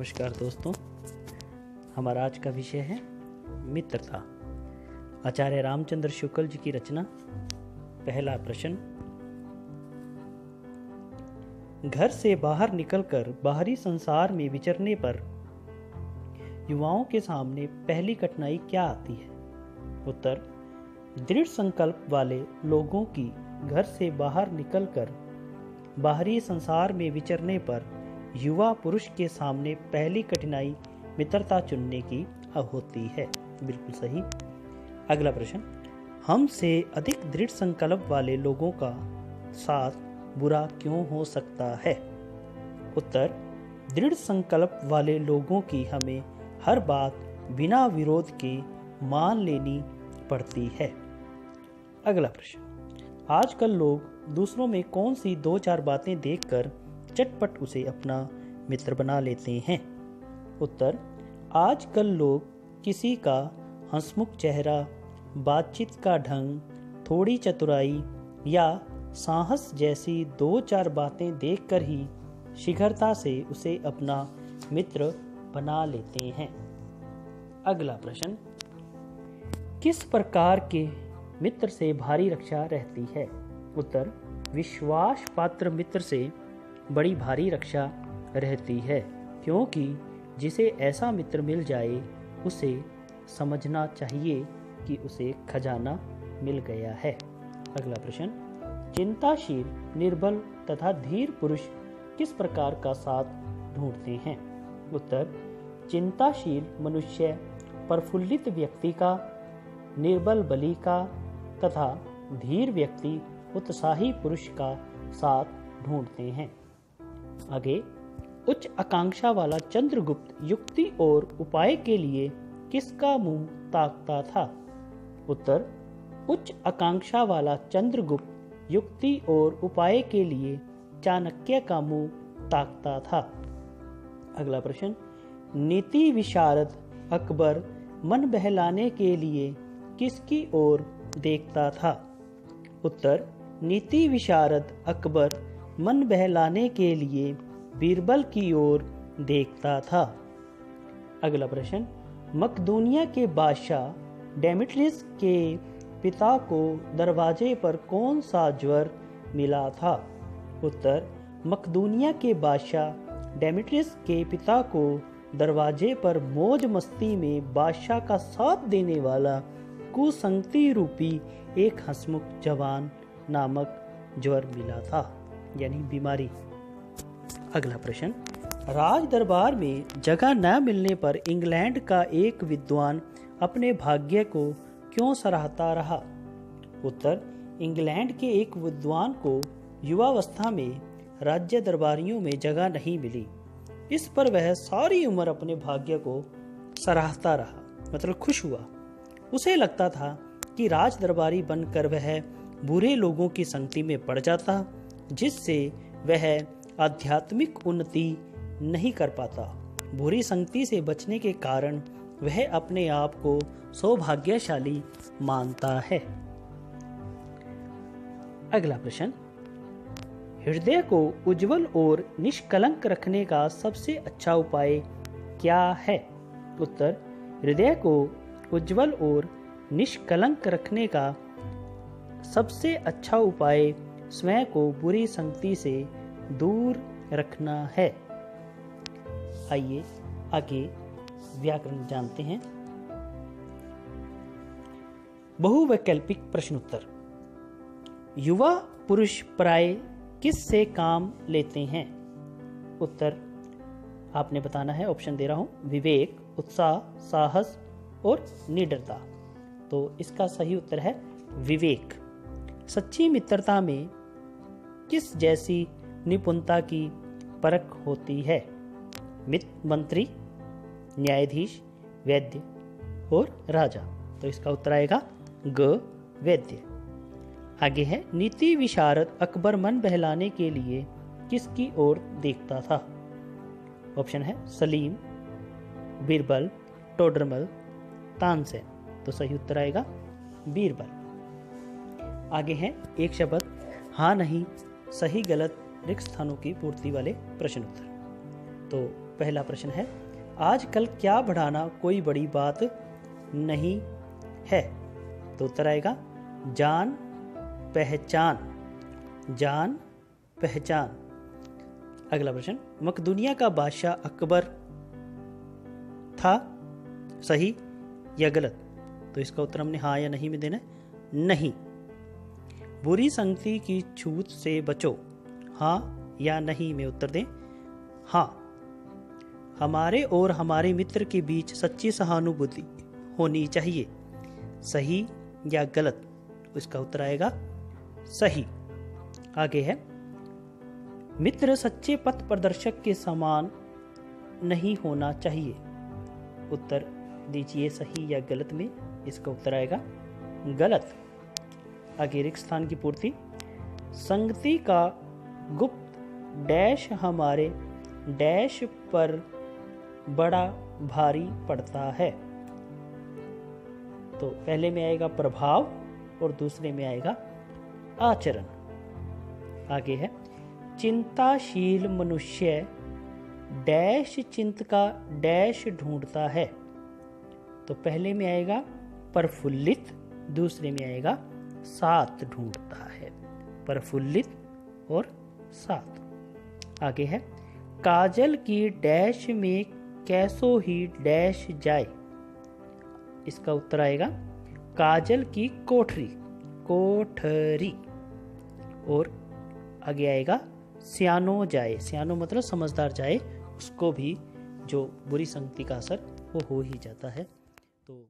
नमस्कार दोस्तों, हमारा आज का विषय है मित्रता। आचार्य रामचंद्र शुक्ल जी की रचना। पहला प्रश्न, घर से बाहर निकलकर बाहरी संसार में विचरने पर युवाओं के सामने पहली कठिनाई क्या आती है? उत्तर, दृढ़ संकल्प वाले लोगों की घर से बाहर निकलकर बाहरी संसार में विचरने पर युवा पुरुष के सामने पहली कठिनाई मित्रता चुनने की होती है। बिल्कुल सही। अगला प्रश्न, हमसे अधिक दृढ़ संकल्प वाले लोगों का साथ बुरा क्यों हो सकता है? उत्तर, दृढ़ संकल्प वाले लोगों की हमें हर बात बिना विरोध के मान लेनी पड़ती है। अगला प्रश्न, आजकल लोग दूसरों में कौन सी दो चार बातें देखकर चटपट उसे अपना मित्र बना लेते हैं? उत्तर, आजकल लोग किसी का हंसमुख चेहरा, बातचीत का ढंग, थोड़ी चतुराई या साहस जैसी दो चार बातें देखकर ही शीघ्रता से उसे अपना मित्र बना लेते हैं। अगला प्रश्न, किस प्रकार के मित्र से भारी रक्षा रहती है? उत्तर, विश्वास पात्र मित्र से बड़ी भारी रक्षा रहती है, क्योंकि जिसे ऐसा मित्र मिल जाए उसे समझना चाहिए कि उसे खजाना मिल गया है। अगला प्रश्न, चिंताशील, निर्बल तथा धीर पुरुष किस प्रकार का साथ ढूंढते हैं? उत्तर, चिंताशील मनुष्य प्रफुल्लित व्यक्ति का, निर्बल बली का तथा धीर व्यक्ति उत्साही पुरुष का साथ ढूंढते हैं। आगे, उच्च आकांक्षा वाला चंद्रगुप्त युक्ति और उपाय के लिए किसका मुंह ताकता था? उत्तर, उच्च आकांक्षा वाला चंद्रगुप्त युक्ति और उपाय के लिए चाणक्य का मुंह ताकता था। अगला प्रश्न, नीति विशारद अकबर मन बहलाने के लिए किसकी ओर देखता था? उत्तर, नीति विशारद अकबर मन बहलाने के लिए बीरबल की ओर देखता था। अगला प्रश्न, मकदूनिया के बादशाह डेमेट्रियस के पिता को दरवाजे पर कौन सा ज्वर मिला था? उत्तर, मकदूनिया के बादशाह डेमेट्रियस के पिता को दरवाजे पर मौज मस्ती में बादशाह का साथ देने वाला कुसंगति रूपी एक हंसमुख जवान नामक ज्वर मिला था, यानी बीमारी। अगला प्रश्न, राज दरबार में जगह न मिलने पर इंग्लैंड का एक विद्वान अपने भाग्य को क्यों सराहता रहा? उत्तर, इंग्लैंड के एक विद्वान को युवावस्था में राज्य दरबारियों में जगह नहीं मिली। इस पर वह सारी उम्र अपने भाग्य को सराहता रहा, मतलब खुश हुआ। उसे लगता था कि राज दरबारी बनकर वह बुरे लोगों की संगति में पड़ जाता, जिससे वह आध्यात्मिक उन्नति नहीं कर पाता। बुरी संगति से बचने के कारण वह अपने आप को सौभाग्यशाली मानता है। अगला प्रश्न, हृदय को उज्जवल और निष्कलंक रखने का सबसे अच्छा उपाय क्या है? उत्तर, हृदय को उज्जवल और निष्कलंक रखने का सबसे अच्छा उपाय स्वयं को बुरी संगति से दूर रखना है। आइए आगे व्याकरण जानते हैं। बहुवैकल्पिक प्रश्न उत्तर। युवा पुरुष प्राय किस से काम लेते हैं? उत्तर, आपने बताना है, ऑप्शन दे रहा हूं, विवेक, उत्साह, साहस और निडरता। तो इसका सही उत्तर है विवेक। सच्ची मित्रता में किस जैसी निपुणता की परख होती है? मंत्री, न्यायाधीश, वैद्य और राजा। तो इसका उत्तर आएगा ग, वैद्य। आगे है, नीति विशारद अकबर मन बहलाने के लिए किसकी ओर देखता था? ऑप्शन है सलीम, बीरबल, टोडरमल, तानसेन। तो सही उत्तर आएगा बीरबल। आगे है एक शब्द हाँ नहीं, सही गलत रिक्त स्थानों की पूर्ति वाले प्रश्न उत्तर। तो पहला प्रश्न है, आजकल क्या बढ़ाना कोई बड़ी बात नहीं है। तो उत्तर आएगा जान पहचान, जान पहचान। अगला प्रश्न, मकदूनिया का बादशाह अकबर था, सही या गलत। तो इसका उत्तर हमने हाँ या नहीं में देना है। नहीं। बुरी संगति की छूत से बचो, हाँ या नहीं में उत्तर दें हाँ। हमारे और हमारे मित्र के बीच सच्ची सहानुभूति होनी चाहिए, सही या गलत। इसका उत्तर आएगा सही। आगे है, मित्र सच्चे पथ प्रदर्शक के समान नहीं होना चाहिए। उत्तर दीजिए सही या गलत में। इसका उत्तर आएगा गलत। आगे रिक्त स्थान की पूर्ति, संगति का गुप्त डैश हमारे डैश पर बड़ा भारी पड़ता है। तो पहले में आएगा प्रभाव और दूसरे में आएगा आचरण। आगे है, चिंताशील मनुष्य डैश चिंत का डैश ढूंढता है। तो पहले में आएगा प्रफुल्लित, दूसरे में आएगा सात ढूंढता है। प्रफुल्लित और सात। आगे है, काजल की डैश में कैसो ही डैश जाए। इसका उत्तर आएगा काजल की कोठरी, कोठरी। और आगे आएगा सियानो जाए, सियानो मतलब समझदार जाए, उसको भी जो बुरी संगति का असर वो हो ही जाता है। तो